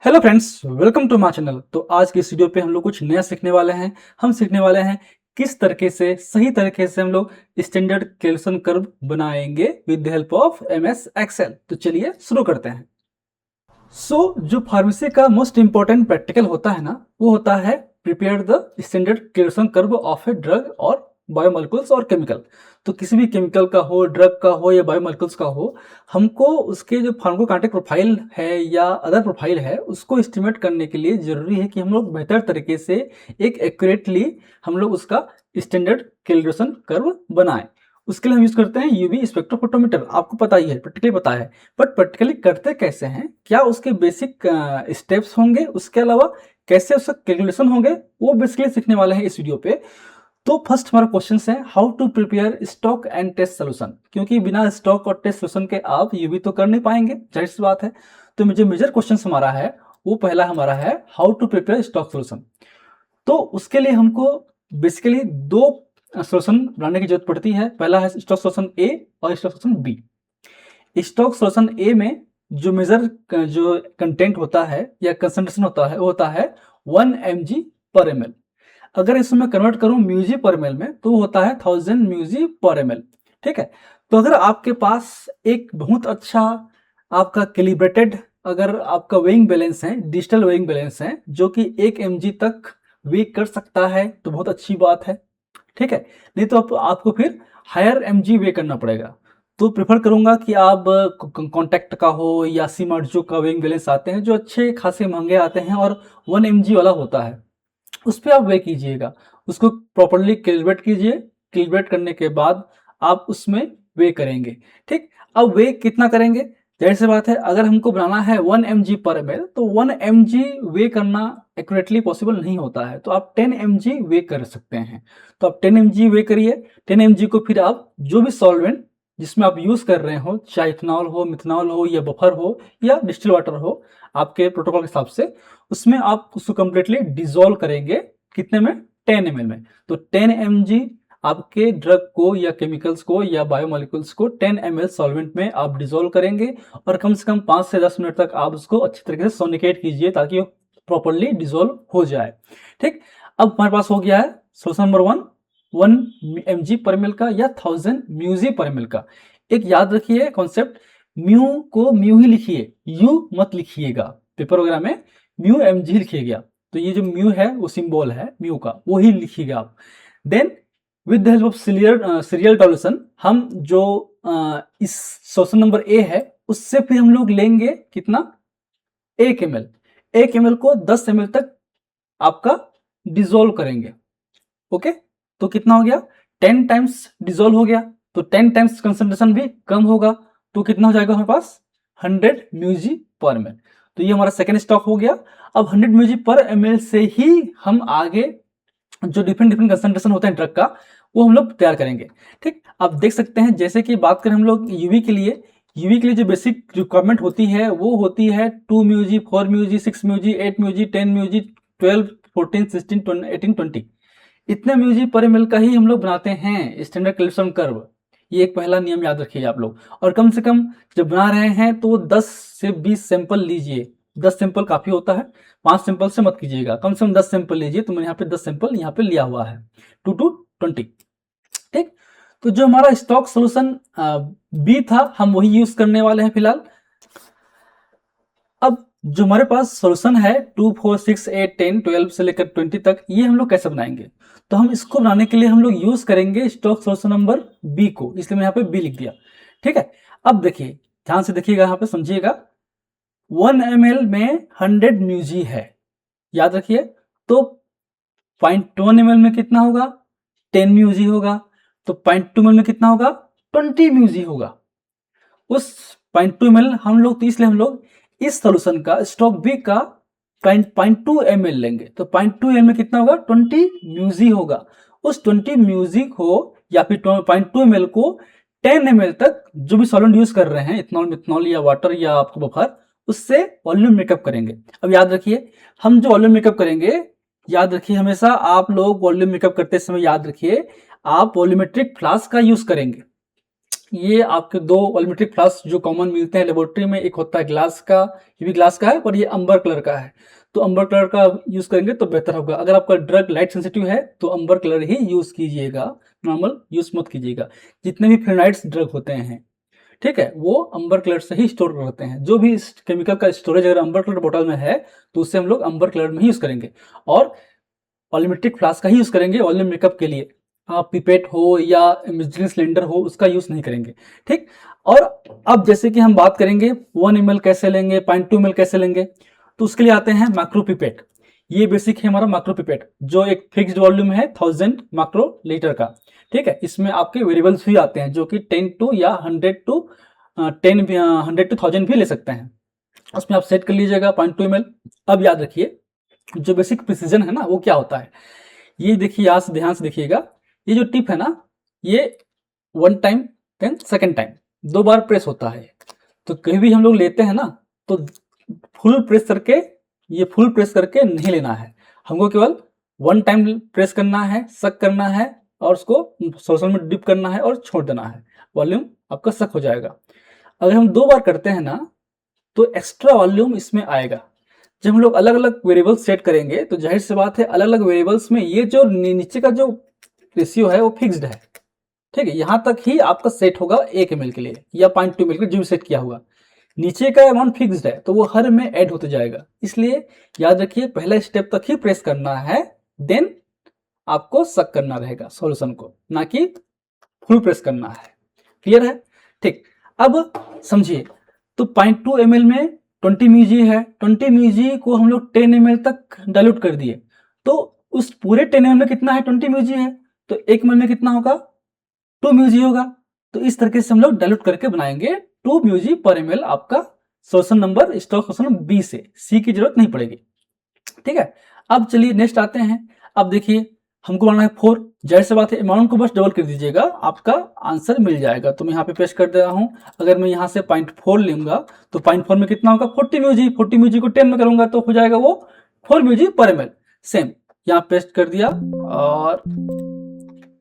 Hello friends, welcome to my channel. तो आज की इस वीडियो पे हम लोग कुछ नया सीखने वाले हैं। हम सीखने वाले हैं किस तरीके से सही तरीके से हम लोग स्टैंडर्ड कैलकुलेशन कर्व बनाएंगे with the help of MS Excel. तो चलिए शुरू करते हैं। जो फार्मेसी का मोस्ट इंपॉर्टेंट प्रैक्टिकल होता है ना, वो होता है prepare the standard calculation curve of a drug और बायोमोलिकुल्स और केमिकल। तो किसी भी केमिकल का हो, ड्रग का हो या बायोमोलिकुल्स का हो, हमको उसके जो फार्माकोकाइनेटिक प्रोफाइल है या अदर प्रोफाइल है, उसको एस्टिमेट करने के लिए जरूरी है कि हम लोग बेहतर तरीके से एक एक्यूरेटली हम लोग उसका स्टैंडर्ड कैलकुलेशन कर्व बनाएं। उसके लिए हम यूज करते हैं यूवी स्पेक्ट्रोफोटोमीटर। आपको पता ही है, प्रैक्टिकली पता है, बट प्रैक्टिकली करते कैसे हैं, क्या उसके बेसिक स्टेप्स होंगे, उसके अलावा कैसे उसका कैलकुलेशन होंगे, वो बेसिकली सीखने वाले हैं इस वीडियो पे। तो फर्स्ट हमारा क्वेश्चन है how to prepare stock and test solution. क्योंकि बिना स्टॉक और टेस्ट सोल्यूशन के आप यूवी तो कर नहीं पाएंगे, जाहिर सी बात है। तो जो मेजर क्वेश्चन हमारा है वो पहला हमारा है how to prepare stock solution. तो उसके लिए हमको बेसिकली दो सोल्यूशन बनाने की जरूरत पड़ती है। पहला है स्टॉक सोल्यूशन ए और stock solution B. Stock solution A में जो मेजर जो कंटेंट होता है या कंसंट्रेशन होता है वो होता है 1 mg/ml। अगर इसमें मैं कन्वर्ट करूं म्यूजी पर एम में तो वो होता है 1000 mg/ml। ठीक है। तो अगर आपके पास एक बहुत अच्छा आपका कैलिब्रेटेड अगर आपका वेइंग बैलेंस है, डिजिटल वेइंग बैलेंस है, जो कि 1 mg तक वे कर सकता है, तो बहुत अच्छी बात है। ठीक है। नहीं तो आपको फिर हायर mg वे करना पड़ेगा। तो प्रेफर करूंगा कि आप कॉन्टैक्ट का हो या सीमार्जो का वेइंग बैलेंस आते हैं जो अच्छे खासे महंगे आते हैं और 1 mg वाला होता है, उस पर आप वे कीजिएगा। उसको प्रॉपरली कैलिब्रेट कीजिए। कैलिब्रेट करने के बाद आप उसमें वे करेंगे। ठीक। अब वे कितना करेंगे, जाहिर सी बात है, अगर हमको बनाना है 1 mg/ml तो 1 mg वे करना एक्यूरेटली पॉसिबल नहीं होता है। तो आप 10 mg वे कर सकते हैं। तो आप 10 mg वे करिए। 10 mg को फिर आप जो भी सॉल्वेंट जिसमें आप यूज कर रहे हो, चाहे इथेनॉल हो, मिथेनॉल हो या बफर हो या डिस्टिल वाटर हो, आपके प्रोटोकॉल के हिसाब से उसमें आप उसको कंप्लीटली डिजोल्व करेंगे। कितने में? 10 ml में। तो 10 mg आपके ड्रग को या केमिकल्स को या बायोमोलिकुल्स को 10 ml सॉल्वेंट में आप डिजोल्व करेंगे और कम से कम 5 से 10 मिनट तक आप उसको अच्छी तरीके से सोनिकेट कीजिए ताकि वो प्रॉपरली डिजोल्व हो जाए। ठीक। अब हमारे पास हो गया है सोल्यूशन नंबर 1 mg/ml का या 1000 mg/ml का। एक याद रखिए कॉन्सेप्ट, म्यू को म्यू ही लिखिए, यू मत लिखिएगा। पेपर वगैरह में म्यू mg लिखिएगा। तो ये जो म्यू है वो सिंबल है म्यू का, वो ही लिखिएगा आप। Then with the help of serial solution हम जो इस सोल्यूशन नंबर ए है उससे फिर हम लोग लेंगे कितना? 1 ml। 1 ml को 10 ml तक आपका डिजोल्व करेंगे। ओके। तो कितना हो गया? 10 टाइम्स डिजोल्व हो गया, तो 10 टाइम्स कंसंट्रेशन भी कम होगा। तो कितना हो जाएगा हमारे पास? 100 mg/ml। तो ये हमारा सेकेंड स्टॉक हो गया। अब 100 mg/ml से ही हम आगे जो डिफरेंट डिफरेंट कंसंट्रेशन होते हैं ड्रग का, वो हम लोग तैयार करेंगे। ठीक। आप देख सकते हैं जैसे कि बात करें हम लोग यूवी के लिए, यूवी के लिए जो बेसिक रिक्वायरमेंट होती है वो होती है 2 mg, 4 mg, 6 mg, 8 mg, 10 mg, 12, 14, 16, 18, 20। इतने म्यूजी पर ml का ही हम लोग बनाते हैं स्टैंडर्ड कैल्कुलेशन कर्व। ये एक पहला नियम याद रखिए आप लोग। और कम से कम जब बना रहे हैं तो 10 से 20 सैंपल लीजिए। 10 सैंपल काफी होता है, 5 सैंपल से मत कीजिएगा, कम से कम 10 सैंपल लीजिए। तो मैंने यहाँ पे 10 सैंपल यहाँ पे लिया हुआ है, 2 to 20। ठीक। तो जो हमारा स्टॉक सोल्यूशन बी था हम वही यूज करने वाले हैं फिलहाल। अब जो हमारे पास सॉल्यूशन है 2, 4, 6, 8, 10, 12 से लेकर 20 तक, ये हम लोग कैसे बनाएंगे? तो हम इसको बनाने के लिए हम लोग यूज करेंगे स्टॉक सॉल्यूशन नंबर बी को, इसलिए मैंने यहाँ पे बी लिख दिया। ठीक है। अब देखिए, ध्यान से देखिएगा, यहाँ पे समझिएगा। 1 ml में 100 म्यूजी है, याद रखिए। तो 0.1 ml में कितना होगा? 10 म्यूजी होगा। तो 0.2 ml में कितना होगा? 20 म्यूजी होगा। उस 0.2 ml हम लोग, तो इसलिए हम लोग इस सॉल्यूशन का स्टॉक बी का 0.2 ml लेंगे। तो 0.2 ml में कितना होगा? 20 म्यूजी होगा। उस 20 म्यूजी को या फिर 0.2 ml को 10 ml तक जो भी सॉल्वेंट यूज कर रहे हैं, इथेनॉल, मिथेनॉल या वाटर या आपको बफर, उससे वॉल्यूम मेकअप करेंगे। अब याद रखिए, हम जो वॉल्यूम मेकअप करेंगे, याद रखिए हमेशा आप लोग वॉल्यूम मेकअप करते समय याद रखिए आप वॉल्यूमेट्रिक फ्लास्क का यूज करेंगे। ये आपके दो वॉल्यूमेट्रिक फ्लास्क जो कॉमन मिलते हैं लेबोरेटरी में, एक होता है ग्लास का, ये भी ग्लास का है, और ये अंबर कलर का है। तो अंबर कलर का यूज करेंगे तो बेहतर होगा। अगर आपका ड्रग लाइट सेंसिटिव है तो अंबर कलर ही यूज कीजिएगा, नॉर्मल यूज मत कीजिएगा। जितने भी फेनाइड्स ड्रग होते हैं, ठीक है, वो अंबर कलर से ही स्टोर करते हैं। जो भी इस केमिकल का स्टोरेज अगर अंबर कलर बोतल में है तो उससे हम लोग अंबर कलर में ही यूज करेंगे, और वॉल्यूमेट्रिक फ्लास्क का ही यूज करेंगे वॉल्यूम मेकअप के लिए। आप पिपेट हो या इमेजिंग सिलेंडर हो उसका यूज नहीं करेंगे, ठीक। और अब जैसे कि हम बात करेंगे 1 ml कैसे लेंगे, 0.2 ml कैसे लेंगे, तो उसके लिए आते हैं मैक्रो पिपेट। ये बेसिक है हमारा मैक्रो पिपेट, जो एक फिक्स्ड वॉल्यूम है 1000 माइक्रो लीटर का, ठीक है। इसमें आपके वेरिएबल्स भी आते हैं जो कि 10 टू या 100 टू 100 टू 1000 भी ले सकते हैं। उसमें आप सेट कर लीजिएगा 0.2 ml। अब याद रखिए जो बेसिक प्रिसीजन है ना वो क्या होता है, ये देखिए, यहाँ से ध्यान से देखिएगा, ये जो टिप है ना, ये 1 टाइम देन 2nd टाइम 2 बार प्रेस होता है। तो कहीं भी हम लोग लेते हैं ना तो फुल प्रेस करके, ये फुल प्रेस करके नहीं लेना है, हमको केवल 1 टाइम प्रेस करना है, सक करना है, और उसको सोल्यूशन में डिप करना है और छोड़ देना है, वॉल्यूम आपका सक हो जाएगा। अगर हम 2 बार करते हैं ना तो एक्स्ट्रा वॉल्यूम इसमें आएगा। जब हम लोग अलग अलग वेरिएबल्स सेट करेंगे तो जाहिर सी बात है अलग अलग वेरिएबल्स में ये जो नीचे का जो रेशियो है वो फिक्स्ड है, ठीक है। यहां तक ही आपका सेट होगा 1 ml के लिए या 0.2 ml के लिए जो भी सेट किया होगा। नीचे का अमाउंट फिक्स्ड है तो वो हर में ऐड होते जाएगा। इसलिए याद रखिए पहला स्टेप तक ही प्रेस करना है, देन आपको सक करना रहेगा सॉल्यूशन को, ना कि फुल प्रेस करना है। क्लियर है, ठीक। अब समझिए, तो 0.2 ml में 20 म्यूजी है, 20 म्यूजी को हम लोग 10 ml तक डाइल्यूट कर दिए, तो उस पूरे 10 ml में कितना है, 20 म्यूजी है, तो 1 ml में कितना होगा, 2 म्यूजी होगा। तो इस तरीके से हम लोग डाइल्यूट करके बनाएंगे 2 म्यूजी पर ml। आपका solution number stock solution B से, सी की जरूरत नहीं पड़ेगी, ठीक है। अब चलिए नेक्स्ट आते हैं। अब देखिए हमको बनाना है 4, जाहिर सी बात है अमाउंट को बस डबल कर दीजिएगा, आपका आंसर मिल जाएगा। तो मैं यहाँ पे पेस्ट कर दे रहा हूँ। अगर मैं यहाँ से 0.4 लूंगा तो 0.4 में कितना होगा, 40 म्यूजी। 40 म्यूजी को 10 में करूंगा तो हो जाएगा वो 4 म्यूजी पर ml। सेम यहाँ पेस्ट कर दिया, और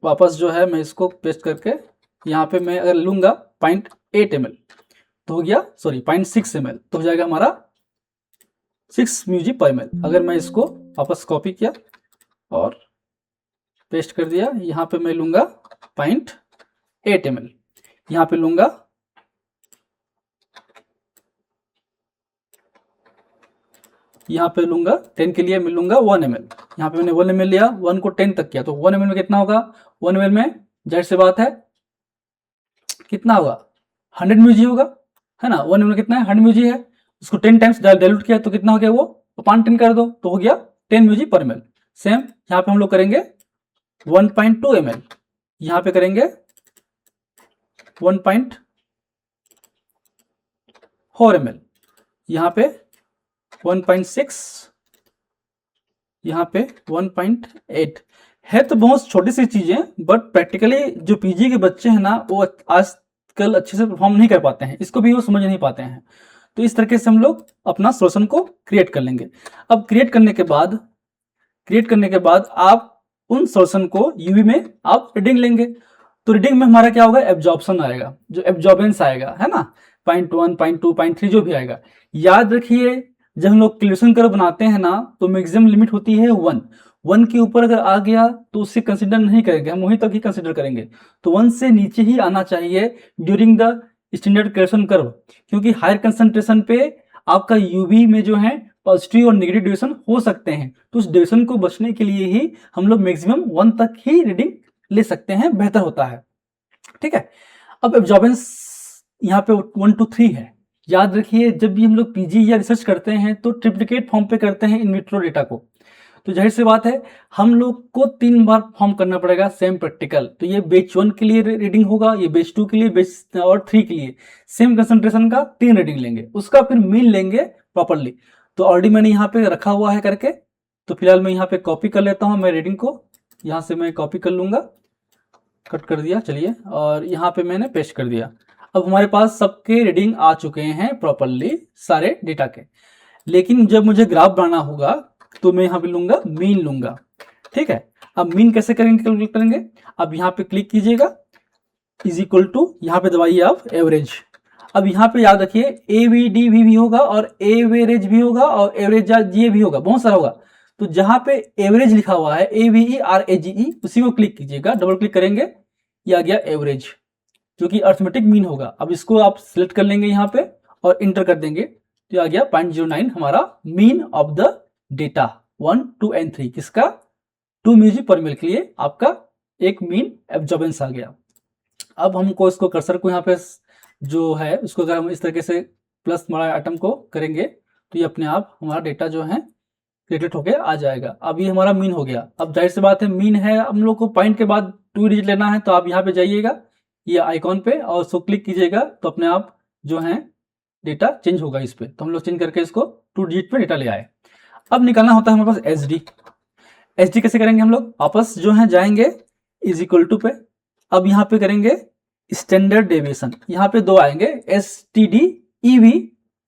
वापस जो है मैं इसको पेस्ट करके यहाँ पे मैं अगर लूंगा 0.8 ml तो हो गया, सॉरी 0.6 ml तो हो जाएगा हमारा 6 म्यूजी पर ml। अगर मैं इसको वापस कॉपी किया और पेस्ट कर दिया, यहाँ पे मैं लूंगा 0.8 ml, यहाँ पे लूंगा, यहाँ पे लूंगा 10 के लिए मैं लूंगा 1 ml। यहाँ पे मैंने 1 ml लिया, 1 को 10 तक किया, तो 1 ml में कितना होगा, 1 ml में जाहिर सी बात है कितना होगा, 100 म्यूजी होगा, है ना। 1 ml में कितना है, 100 म्यूजी है, उसको 10 टाइम्स डाइल्यूट किया तो कितना हो गया, वो 510 कर दो तो हो गया 10 म्यूजी पर ml। सेम यहाँ पे हम लोग करेंगे 1.2 ml, यहाँ पे करेंगे 1.4 ml, यहाँ पे 1.6, यहाँ पे 1.8 है। तो बहुत छोटी सी चीजें, बट प्रैक्टिकली जो पीजी के बच्चे हैं ना वो आजकल अच्छे से परफॉर्म नहीं कर पाते हैं, इसको भी वो समझ नहीं पाते हैं। तो इस तरीके से हम लोग अपना सॉल्यूशन को क्रिएट कर लेंगे। अब क्रिएट करने के बाद आप उन सॉल्यूशन को यूवी में आप रीडिंग लेंगे। तो रीडिंग में हमारा क्या होगा, एब्जॉर्प्शन आएगा, जो एब्जॉर्बेंस आएगा, है ना, 0.1, 0.2, 0.3 जो भी आएगा। याद रखिए जब हम लोग कैलकुलेशन कर्व बनाते हैं ना तो मैक्सिमम लिमिट होती है 1 के ऊपर अगर आ गया तो उससे कंसिडर नहीं करेंगे, हम वहीं तक ही कंसिडर करेंगे। तो 1 से नीचे ही आना चाहिए during the standard calculation curve, क्योंकि हायर कंसंट्रेशन पे आपका यूवी में जो है पॉजिटिव और नेगेटिव डेविएशन हो सकते हैं। तो उस डेविएशन को बचने के लिए ही हम लोग मैक्सिमम 1 तक ही रीडिंग ले सकते हैं, बेहतर होता है, ठीक है। अब एब्जॉर्बेंस यहाँ पे 1 to 3 है। याद रखिए जब भी हम लोग पीजी या रिसर्च करते हैं तो ट्रिप्लिकेट फॉर्म पे करते हैं इन विट्रो डेटा को, तो जाहिर सी बात है हम लोग को 3 बार फॉर्म करना पड़ेगा सेम प्रैक्टिकल। तो ये बैच 1 के लिए रीडिंग होगा, ये बैच 2 के लिए, बैच और 3 के लिए सेम कंसंट्रेशन का 3 रीडिंग लेंगे, उसका फिर मीन लेंगे प्रॉपरली। तो ऑलरेडी मैंने यहाँ पे रखा हुआ है करके, तो फिलहाल मैं यहाँ पे कॉपी कर लेता हूँ मैं रीडिंग को, यहाँ से मैं कॉपी कर लूंगा, कट कर दिया, चलिए, और यहाँ पे मैंने पेस्ट कर दिया। अब हमारे पास सबके रीडिंग आ चुके हैं प्रॉपरली सारे डेटा के। लेकिन जब मुझे ग्राफ बनाना होगा तो मैं यहाँ पे लूंगा मीन लूंगा, ठीक है। अब मीन कैसे करेंगे, कैलकुलेट करेंगे। अब यहाँ पे क्लिक कीजिएगा, इज इक्वल टू, यहाँ पे दबाइए आप एवरेज। अब यहाँ पे याद रखिए AVD भी होगा और एवरेज भी होगा और एवरेज ये भी होगा, बहुत सारा होगा। तो जहाँ पे एवरेज लिखा हुआ है AVERAGE, उसी को क्लिक कीजिएगा, डबल क्लिक करेंगे, ये आ गया एवरेज, जो कि अर्थमेटिक मीन होगा। अब इसको आप सिलेक्ट कर लेंगे यहाँ पे और इंटर कर देंगे, तो आ गया 0.09 हमारा mean of the data 1, 2 and 3, किसका 2 म्यूजिक पर मिल के लिए आपका एक मीन एब्जॉर्बेंस आ गया। अब हमको इसको कर्सर को यहाँ पे जो है उसको अगर हम इस तरीके से प्लस हमारा आइटम को करेंगे तो ये अपने आप हमारा डेटा जो है क्रिएट होके आ जाएगा। अब ये हमारा मीन हो गया। अब जाहिर सी बात है मीन है, हम लोग को पॉइंट के बाद 2 डिजिट लेना है, तो आप यहाँ पे जाइएगा ये आइकॉन पे और उसको क्लिक कीजिएगा, तो अपने आप जो है डेटा चेंज होगा इस पे। तो हम लोग चेंज करके इसको 2 डिजिट पे डेटा ले आए। अब निकालना होता है हमारे पास एच डी कैसे करेंगे हम लोग, वापस जो है जाएंगे इज इक्वल टू पे। अब यहाँ पे करेंगे स्टैंडर्ड डेविएशन, यहाँ पे 2 आएंगे STD EV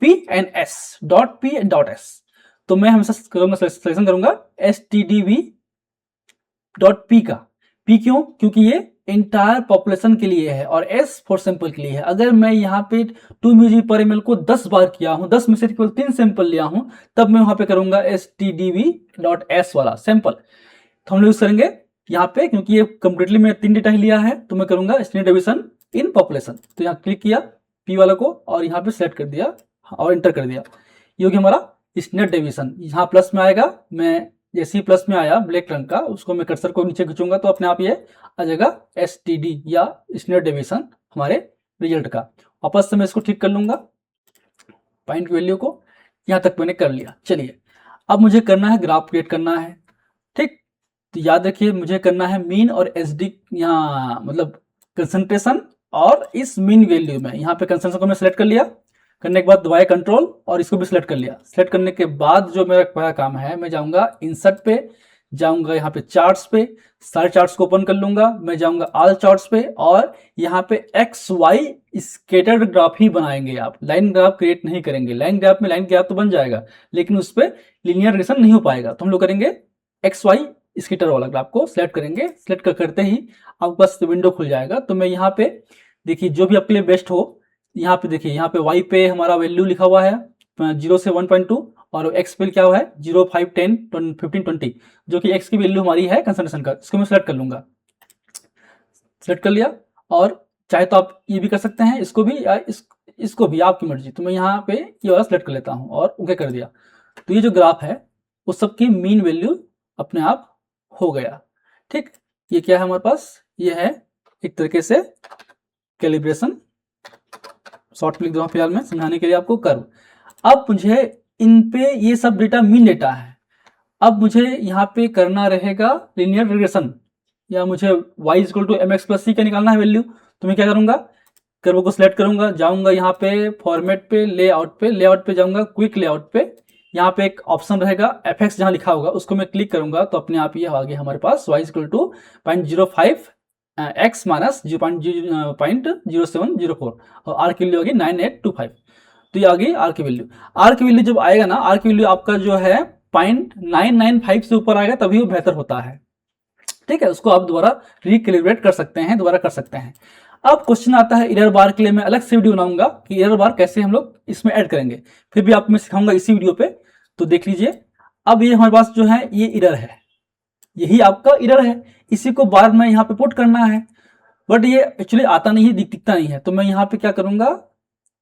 P and S dot P and dot S। तो मैं हमेशा करूंगा सिलेक्शन करूंगा STDV डॉट P का। P क्यों, क्योंकि ये इंटायर पॉपुलेशन के लिए है और S फॉर सैंपल के लिए है। अगर मैं यहाँ पे 2 म्यूजिक पर ml को 10 बार किया हूँ, 10 में से केवल 3 सैंपल लिया हूँ, तब मैं वहां पे करूंगा STDV डॉट S वाला सैंपल। तो हम लोग यूज करेंगे यहाँ पे, क्योंकि ये कंप्लीटली मैं 3 डेटा ही लिया है, तो मैं करूंगा स्टैंडर्ड डेविएशन इन पॉपुलेशन। तो यहाँ क्लिक किया P वाला को और यहाँ पे सेलेक्ट कर दिया और इंटर कर दिया, ये हो गया हमारा स्टैंडर्ड डेविएशन। यहाँ प्लस में आएगा, मैं जैसे ही प्लस में आया ब्लैक रंग का, उसको मैं कर्सर को नीचे खींचूंगा तो अपने आप ये आ जाएगा STD या स्टैंडर्ड डेविएशन हमारे रिजल्ट का। वापस से मैं इसको ठीक कर लूंगा, पॉइंट वैल्यू को यहाँ तक मैंने कर लिया। चलिए अब मुझे करना है ग्राफ क्रिएट करना है, ठीक। तो याद रखिए मुझे करना है मीन और SD, यहाँ मतलब कंसंट्रेशन, और इस मीन वैल्यू में यहाँ पे कंसंट्रेशन को मैं सिलेक्ट कर लिया, करने के बाद दबाया कंट्रोल और इसको भी सिलेक्ट कर लिया। सिलेक्ट करने के बाद जो मेरा पहला काम है, मैं जाऊंगा इंसर्ट पे, जाऊंगा यहाँ पे चार्ट्स पे, सारे चार्ट्स को ओपन कर लूंगा, मैं जाऊंगा ऑल चार्ट्स पे और यहाँ पे XY स्केटर्ड ग्राफ ही बनाएंगे। आप लाइन ग्राफ क्रिएट नहीं करेंगे, लाइन ग्राफ में लाइन ग्राफ तो बन जाएगा लेकिन उस पर लीनियर रिग्रेशन नहीं हो पाएगा। तो हम लोग करेंगे XY स्केटर वाला ग्राफ को सिलेक्ट करेंगे। सिलेक्ट करते ही आपके पास विंडो खुल जाएगा। तो मैं यहाँ पे देखिए जो भी आपके लिए बेस्ट हो, यहाँ पे देखिए यहाँ पे Y पे हमारा वैल्यू लिखा हुआ है 0 से 1.2 और X पे क्या हुआ है 0, 5, 10, 15, 20, जो कि X की वैल्यू हमारी है कंसंट्रेशन का। इसको मैं सिलेक्ट कर लूंगा, सिलेक्ट कर लिया। और चाहे तो आप ये भी कर सकते हैं, इसको भी या इसको भी, आपकी मर्जी। तो मैं यहाँ पे ये वाला सिलेक्ट कर लेता हूँ और ओके कर दिया। तो ये जो ग्राफ है उस सब की मीन वैल्यू अपने आप हो गया, ठीक। ये क्या है हमारे पास, ये है एक तरीके से कैलिब्रेशन, शॉर्ट क्लिक दूंगा फिलहाल मैं समझाने के लिए आपको कर्व। अब मुझे इन पे ये सब डेटा मीन डेटा है, अब मुझे यहाँ पे करना रहेगा लीनियर रिग्रेशन, या मुझे y equal to mx plus c का निकालना है वैल्यू। तो मैं क्या करूंगा, कर्व को सिलेक्ट करूंगा, जाऊंगा यहाँ पे फॉर्मेट पे, लेआउट पे जाऊंगा, क्विक लेआउट पे, यहाँ पे एक ऑप्शन रहेगा fx जहाँ लिखा होगा उसको मैं क्लिक करूंगा तो अपने आप ये आ गया हमारे पास y equal to 0.05 x minus 0.0704 और r की वैल्यू होगी 9825। तो ये आ गई r की वैल्यू। r की वैल्यू जब आएगा ना, r की वैल्यू आपका जो है 0.995 से ऊपर आएगा तभी वो बेहतर होता है, ठीक है। उसको आप दोबारा रिकैलिब्रेट कर सकते हैं, दोबारा कर सकते हैं। अब क्वेश्चन आता है एरर बार के लिए, मैं अलग से वीडियो बनाऊंगा कि एरर बार कैसे हम लोग इसमें ऐड करेंगे, फिर भी आपको मैं सिखाऊंगा इसी वीडियो पे, तो देख लीजिए। अब ये हमारे पास जो है ये एरर है, यही आपका एरर है, इसी को बार में यहाँ पे पुट करना है, बट ये एक्चुअली आता नहीं है, दिखता नहीं है। तो मैं यहाँ पे क्या करूंगा,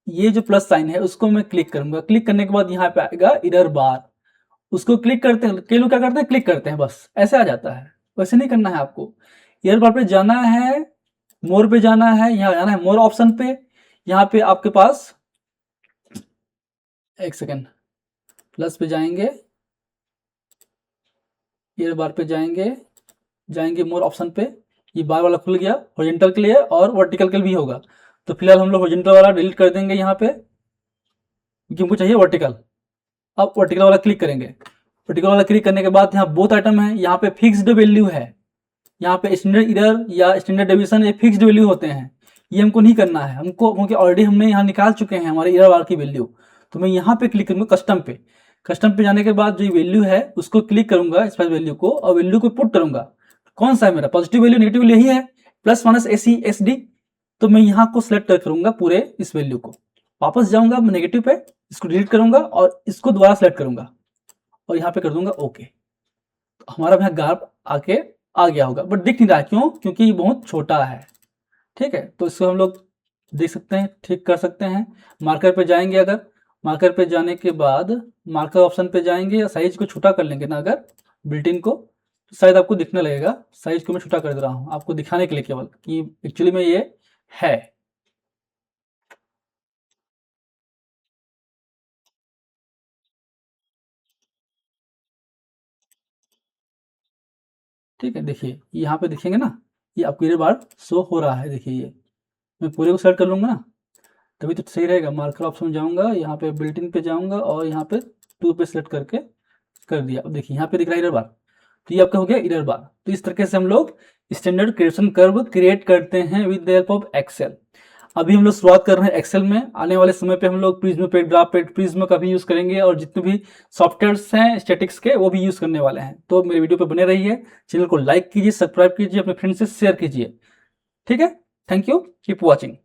ये जो प्लस साइन है उसको मैं क्लिक करूंगा, क्लिक करने के बाद यहाँ पे आएगा एरर बार, उसको क्लिक करते हैं, कई लोग क्या करते हैं क्लिक करते हैं बस ऐसे आ जाता है, वैसे नहीं करना है आपको। एरर बार पे जाना है, मोर पे जाना है, यहाँ जाना है मोर ऑप्शन पे, यहाँ पे आपके पास एक सेकेंड प्लस पे जाएंगे, एरर बार पे जाएंगे मोर ऑप्शन पे, ये बार वाला खुल गया, हॉरिजॉन्टल के लिए और वर्टिकल के लिए भी होगा। तो फिलहाल हम लोग हॉरिजॉन्टल वाला डिलीट कर देंगे यहाँ पे, क्योंकि हमको चाहिए वर्टिकल। अब वर्टिकल वाला क्लिक करेंगे, वर्टिकल वाला क्लिक करने के बाद यहाँ बोथ आइटम है, यहाँ पे फिक्स्ड वैल्यू है, यहाँ पे स्टैंडर्ड एरर या स्टैंडर्ड डेविएशन ये फिक्स्ड वैल्यू होते हैं, ये हमको नहीं करना है हमको, क्योंकि ऑलरेडी हमने यहाँ निकाल चुके हैं हमारे एरर बार की वैल्यू। तो मैं यहाँ पे क्लिक करूंगा कस्टम पे, कस्टम पे जाने के बाद जो वैल्यू है उसको क्लिक करूंगा इस वैल्यू को, और वैल्यू को पुट करूंगा। कौन सा है मेरा पॉजिटिव वैल्यू, नेगेटिव वैल्यू यही है, प्लस माइनस AC SD। तो मैं यहाँ को सिलेक्ट कर करूंगा पूरे इस वैल्यू को, वापस जाऊंगा मैं नेगेटिव पे, इसको डिलीट करूंगा और इसको दोबारा सेलेक्ट करूंगा और यहाँ पे कर दूंगा ओके। तो हमारा यहाँ ग्राफ आके आ गया होगा, बट दिख नहीं रहा है, क्यों? क्योंकि ये बहुत छोटा है। ठीक है, तो इसको हम लोग देख सकते हैं, ठीक कर सकते हैं। मार्कर पे जाएंगे, अगर मार्कर पे जाने के बाद मार्कर ऑप्शन पे जाएंगे या साइज को छोटा कर लेंगे ना अगर बिल्ट-इन को, तो शायद आपको दिखने लगेगा। साइज को मैं छोटा कर दे रहा हूँ आपको दिखाने के लिए केवल कि एक्चुअली में ये है। ठीक है, देखिए यहाँ पे देखेंगे ना, ये आपको ये बार शो हो रहा है। देखिए ये मैं पूरे को सेलेक्ट कर लूंगा ना, तभी तो सही रहेगा। मार्कर ऑप्शन में जाऊंगा, यहाँ पे बिल्ट इन पे जाऊंगा और यहाँ पे 2 पे सेलेक्ट करके कर दिया। अब देखिए यहाँ पे दिख रहा है एरर बार, तो ये आपका हो गया एरर बार। तो इस तरीके से हम लोग स्टैंडर्ड क्रिएशन कर्व क्रिएट करते हैं with the help of Excel. अभी हम लोग शुरुआत कर रहे हैं एक्सेल में, आने वाले समय पे हम लोग प्रिज्म पे, ग्राफ पे, प्रिज्म का भी यूज करेंगे और जितने भी सॉफ्टवेयर्स हैं स्टैटिक्स के वो भी यूज करने वाले हैं। तो मेरे वीडियो पे बने रहिए, चैनल को लाइक कीजिए, सब्सक्राइब कीजिए, अपने फ्रेंड्स से शेयर कीजिए। ठीक है, थैंक यू, कीप वॉचिंग।